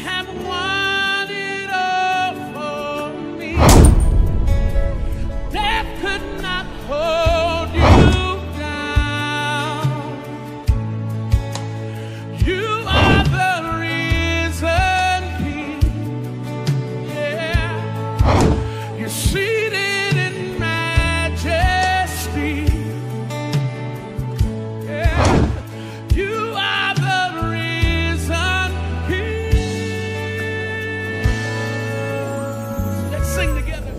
have won it all for me. Death could not hold you down. You are the risen King. Yeah, you're seated in majesty. Yeah, you are the risen King. Let's sing together.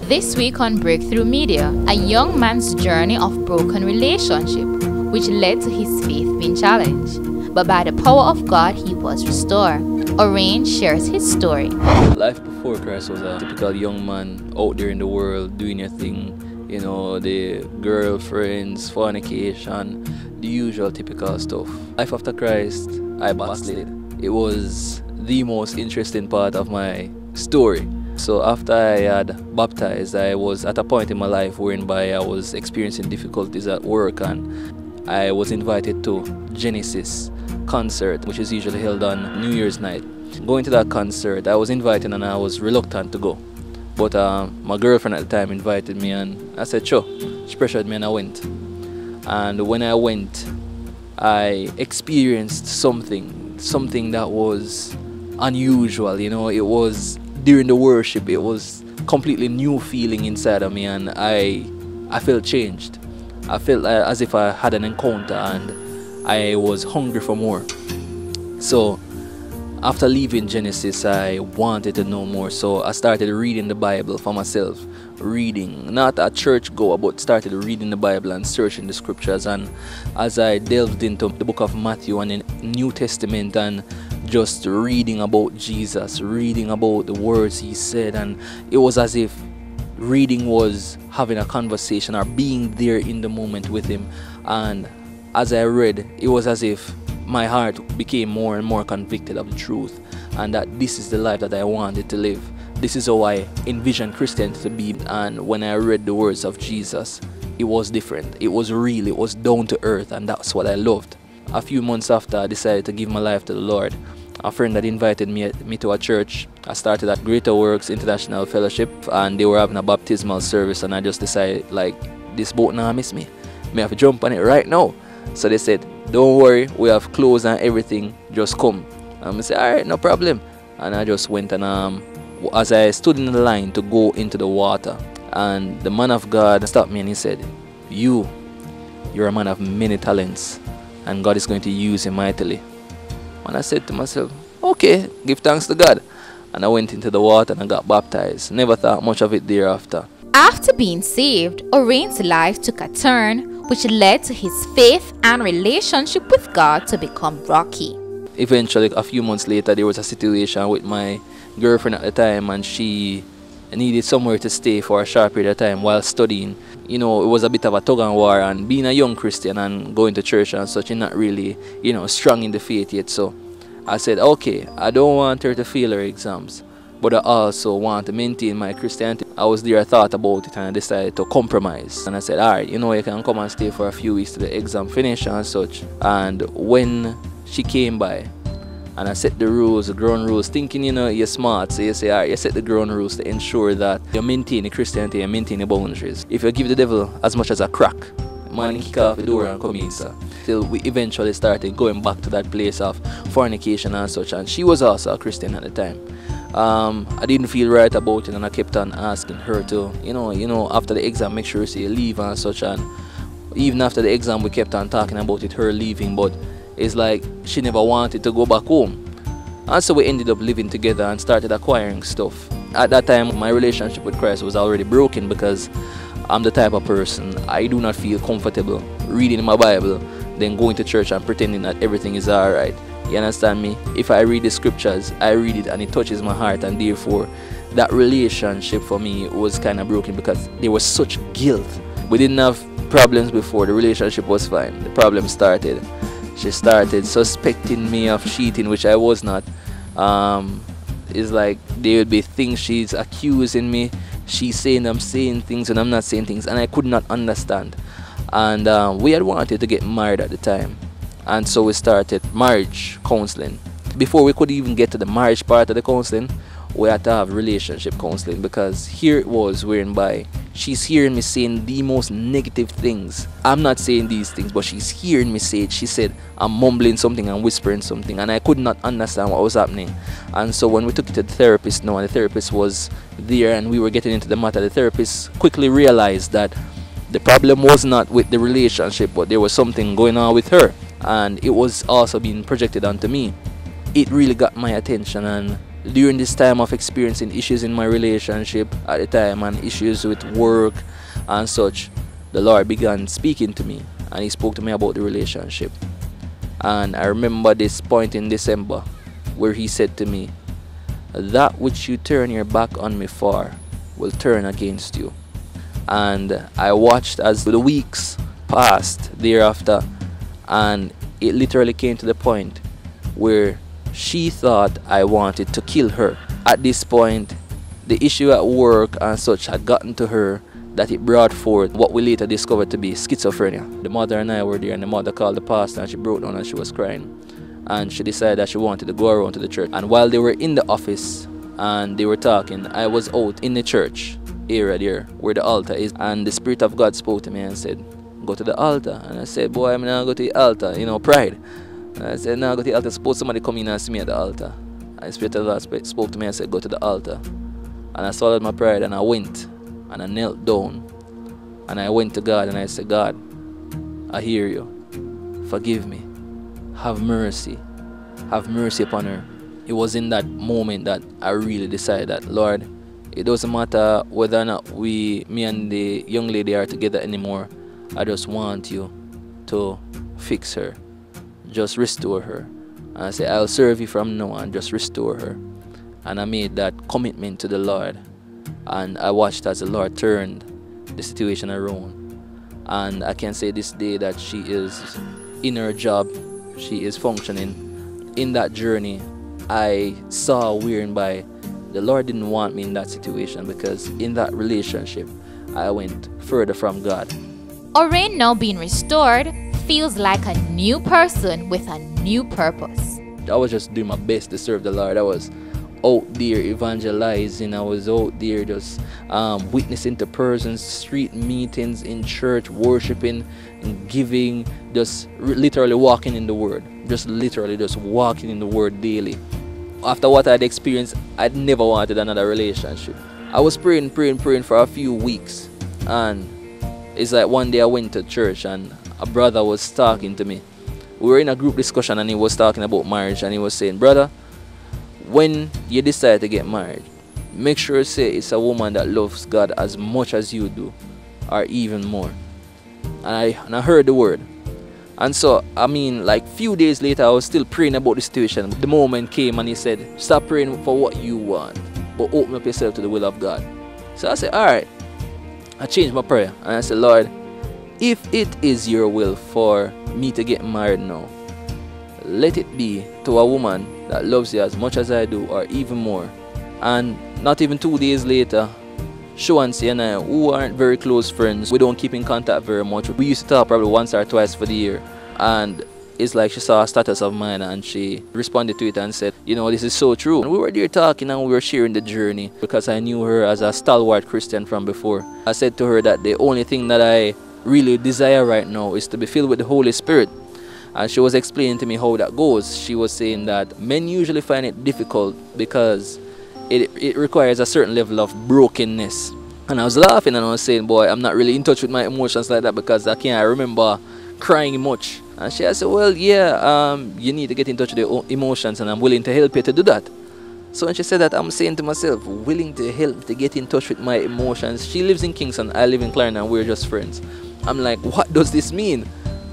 This week on Breakthrough Media, a young man's journey of broken relationship, which led to his faith being challenged. But by the power of God, he was restored. Orraine shares his story. Life before Christ was a typical young man out there in the world doing your thing. You know, the girlfriends, fornication, the usual typical stuff. Life after Christ, I backslid. It was the most interesting part of my story. So after I had baptized, I was at a point in my life whereby I was experiencing difficulties at work, and I was invited to Genesis concert, which is usually held on New Year's night. Going to that concert, I was invited and I was reluctant to go. But my girlfriend at the time invited me and I said sure. She pressured me and I went. And when I went, I experienced something that was unusual. You know, it was during the worship, it was completely new feeling inside of me, and I felt changed. I felt as if I had an encounter and I was hungry for more. So after leaving Genesis, I wanted to know more, so I started reading the Bible for myself. Reading, not a church goer, but started reading the Bible and searching the scriptures. And as I delved into the book of Matthew and the New Testament and just reading about Jesus, reading about the words he said, and it was as if reading was having a conversation or being there in the moment with him. And as I read, it was as if my heart became more and more convicted of the truth, and that this is the life that I wanted to live. This is how I envisioned Christianity to be. And when I read the words of Jesus, it was different. It was real, it was down to earth, and that's what I loved. A few months after I decided to give my life to the Lord, a friend had invited me to a church. I started at Greater Works International Fellowship, and they were having a baptismal service, and I just decided, like, this boat now miss me. I have to jump on it right now. So they said, don't worry, we have clothes and everything, just come. And I said, alright, no problem. And I just went, and as I stood in the line to go into the water, and the man of God stopped me and he said, you're a man of many talents, and God is going to use you mightily. And I said to myself, okay, give thanks to God. And I went into the water and I got baptized. Never thought much of it thereafter. After being saved, Orraine's life took a turn, which led to his faith and relationship with God to become rocky. Eventually, a few months later, there was a situation with my girlfriend at the time, and she needed somewhere to stay for a short period of time while studying. You know, it was a bit of a tug and war, and being a young Christian and going to church and such, you're not really, you know, strong in the faith yet. So I said, okay, I don't want her to fail her exams, but I also want to maintain my Christianity. I was there, I thought about it, and I decided to compromise. And I said, alright, you know, you can come and stay for a few weeks to the exam finish and such. And when she came by, and I set the rules, the ground rules, thinking, you know, you're smart, so you say, alright, you set the ground rules to ensure that you maintain the Christianity and maintain the boundaries. If you give the devil as much as a crack, man, kick off the door and come in, sir. Till we eventually started going back to that place of fornication and such, and she was also a Christian at the time. I didn't feel right about it, and I kept on asking her to, you know, after the exam, make sure you say you leave and such. And even after the exam, we kept on talking about it, her leaving, but it's like she never wanted to go back home. And so we ended up living together and started acquiring stuff. At that time, my relationship with Christ was already broken, because I'm the type of person, I do not feel comfortable reading my Bible, then going to church and pretending that everything is alright. You understand me? If I read the scriptures, I read it and it touches my heart, and therefore that relationship for me was kind of broken because there was such guilt. We didn't have problems before, the relationship was fine. The problem started. She started suspecting me of cheating, which I was not. It's like there would be things she's accusing me. She's saying I'm saying things and I'm not saying things, and I could not understand. And we had wanted to get married at the time, and so we started marriage counseling. Before we could even get to the marriage part of the counseling, we had to have relationship counseling, because here it was whereby she's hearing me saying the most negative things. I'm not saying these things, but she's hearing me say it. She said I'm mumbling something and whispering something, and I could not understand what was happening. And so when we took it to the therapist now, and the therapist was there and we were getting into the matter, the therapist quickly realized that the problem was not with the relationship, but there was something going on with her, and it was also being projected onto me. It really got my attention, and during this time of experiencing issues in my relationship at the time and issues with work and such, the Lord began speaking to me, and he spoke to me about the relationship. And I remember this point in December where he said to me, "That which you turn your back on me for will turn against you." And I watched as the weeks passed thereafter, and it literally came to the point where she thought I wanted to kill her. At this point, the issue at work and such had gotten to her that it brought forth what we later discovered to be schizophrenia. The mother and I were there, and the mother called the pastor, and she broke down and she was crying. And she decided that she wanted to go around to the church. And while they were in the office and they were talking, I was out in the church area there where the altar is, and the Spirit of God spoke to me and said, "Go to the altar." And I said, "Boy, I'm not going to the altar," pride. And I said, "No, go to the altar." Suppose somebody come in and see me at the altar. And the Spirit of God spoke to me and said, "Go to the altar." And I swallowed my pride, and I went and I knelt down, and I went to God and I said, "God, I hear you. Forgive me. Have mercy. Have mercy upon her." It was in that moment that I really decided that, Lord, it doesn't matter whether or not me and the young lady are together anymore. I just want you to fix her. Just restore her. And I said, I'll serve you from now on, just restore her. And I made that commitment to the Lord. And I watched as the Lord turned the situation around. And I can say this day that she is in her job. She is functioning. In that journey, I saw whereby the Lord didn't want me in that situation, because in that relationship, I went further from God. Orraine, now being restored, feels like a new person with a new purpose. I was just doing my best to serve the Lord. I was out there evangelizing. I was out there just witnessing to persons, street meetings, in church, worshiping and giving, just literally walking in the Word. Just literally just walking in the Word daily. After what I'd experienced, I'd never wanted another relationship. I was praying for a few weeks, and it's like one day I went to church and a brother was talking to me. We were in a group discussion and he was talking about marriage, and he was saying, "Brother, when you decide to get married, make sure you say it's a woman that loves God as much as you do, or even more." And I heard the word. And so, like few days later, I was still praying about the situation. The moment came and he said, "Stop praying for what you want, but open up yourself to the will of God." So I said, all right. I changed my prayer and I said, "Lord, if it is your will for me to get married now, let it be to a woman that loves you as much as I do, or even more." And not even 2 days later, Shuansi and I, who aren't very close friends, we don't keep in contact very much. We used to talk probably once or twice for the year. And it's like she saw a status of mine and she responded to it and said, "This is so true." And we were there talking and we were sharing the journey, because I knew her as a stalwart Christian from before. I said to her that the only thing that I really desire right now is to be filled with the Holy Spirit. And she was explaining to me how that goes. She was saying that men usually find it difficult because it requires a certain level of brokenness. And I was laughing and I was saying, "Boy, I'm not really in touch with my emotions like that, because I can't remember crying much." And she said, "Well, yeah, you need to get in touch with your emotions, and I'm willing to help you to do that." So when she said that, I'm saying to myself, willing to help to get in touch with my emotions. She lives in Kingston, I live in Clarendon, and we're just friends. I'm like, what does this mean?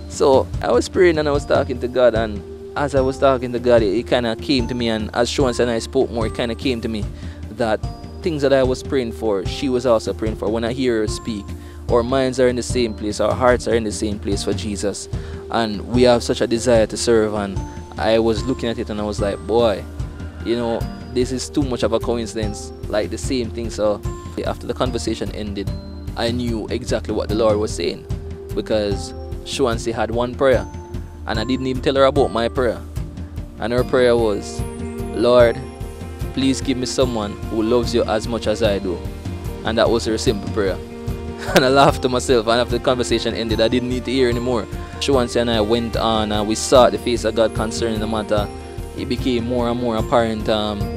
So I was praying and I was talking to God, and as I was talking to God, it kind of came to me, and as Sean and I spoke more, it kind of came to me that things that I was praying for, she was also praying for. When I hear her speak, our minds are in the same place, our hearts are in the same place for Jesus, and we have such a desire to serve. And I was looking at it and I was like, boy, this is too much of a coincidence, like the same thing. So after the conversation ended, I knew exactly what the Lord was saying, because Shuansi had one prayer and I didn't even tell her about my prayer. And her prayer was, Lord, please give me someone who loves you as much as I do. And that was her simple prayer. And I laughed to myself, and after the conversation ended, I didn't need to hear anymore. Shuansi and I went on and we sought the face of God concerning the matter. It became more and more apparent.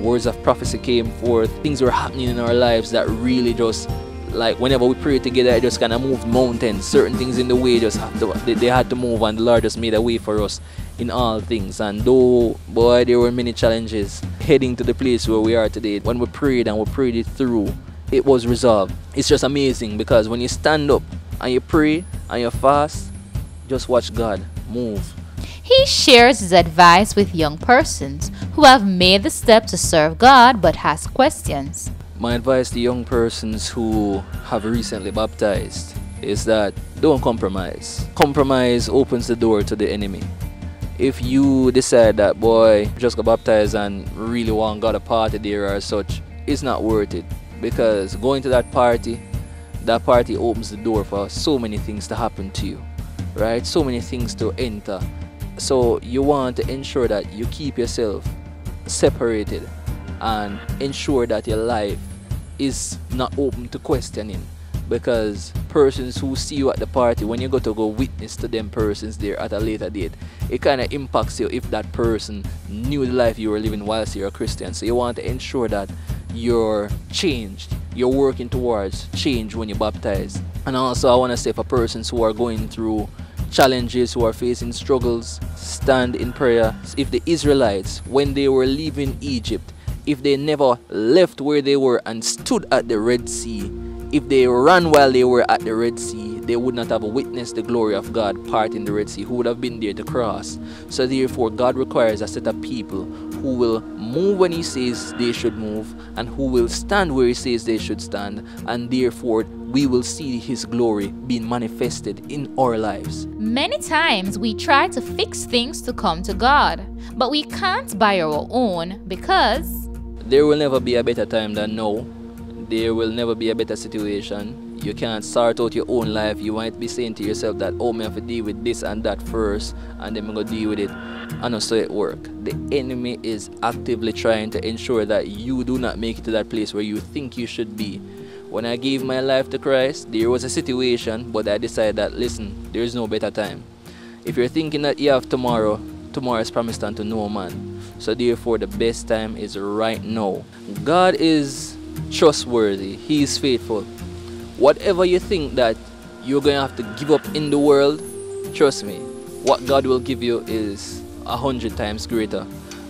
Words of prophecy came forth. Things were happening in our lives that really just, like whenever we prayed together, it just kind of moved mountains. Certain things in the way just they had to move, and the Lord just made a way for us in all things. And though, boy, there were many challenges heading to the place where we are today, when we prayed and we prayed it through, it was resolved. It's just amazing, because when you stand up and you pray and you fast, just watch God move. He shares his advice with young persons who have made the step to serve God but has questions. My advice to young persons who have recently baptized is that don't compromise. Compromise opens the door to the enemy. If you decide that, boy, just got baptized and really want God a party there or such, it's not worth it. Because going to that party opens the door for so many things to happen to you, right? So many things to enter. So you want to ensure that you keep yourself separated and ensure that your life is not open to questioning. Because persons who see you at the party, when you go witness to them persons there at a later date, it kind of impacts you if that person knew the life you were living whilst you're a Christian. So you want to ensure that you're changed, you're working towards change when you're baptized. And also I want to say, for persons who are going through challenges, who are facing struggles, stand in prayer. If the Israelites, when they were leaving Egypt, if they never left where they were and stood at the Red Sea, if they ran while they were at the Red Sea, they would not have witnessed the glory of God parting the Red Sea, who would have been there to cross. So therefore, God requires a set of people who will move when He says they should move, and who will stand where He says they should stand, and therefore we will see His glory being manifested in our lives. Many times we try to fix things to come to God, but we can't by our own, because there will never be a better time than now. There will never be a better situation. You can't start out your own life. You might be saying to yourself that, oh, I have to deal with this and that first, and then I'm going to deal with it. And so it works. The enemy is actively trying to ensure that you do not make it to that place where you think you should be. When I gave my life to Christ, there was a situation, but I decided that, listen, there is no better time. If you're thinking that you have tomorrow, tomorrow is promised unto no man. So therefore, the best time is right now. God is trustworthy. He is faithful. Whatever you think that you're going to have to give up in the world, trust me, what God will give you is 100 times greater.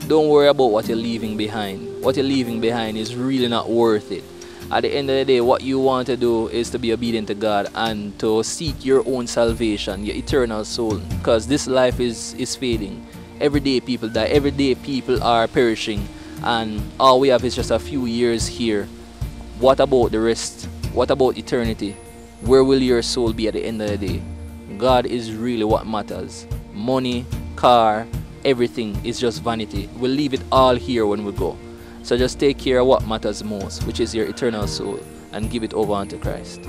Don't worry about what you're leaving behind. What you're leaving behind is really not worth it. At the end of the day, what you want to do is to be obedient to God and to seek your own salvation, your eternal soul. Because this life is fading. Every day people die. Every day people are perishing. And all we have is just a few years here. What about the rest? What about eternity? Where will your soul be at the end of the day? God is really what matters. Money, car, everything is just vanity. We'll leave it all here when we go. So just take care of what matters most, which is your eternal soul, and give it over unto Christ.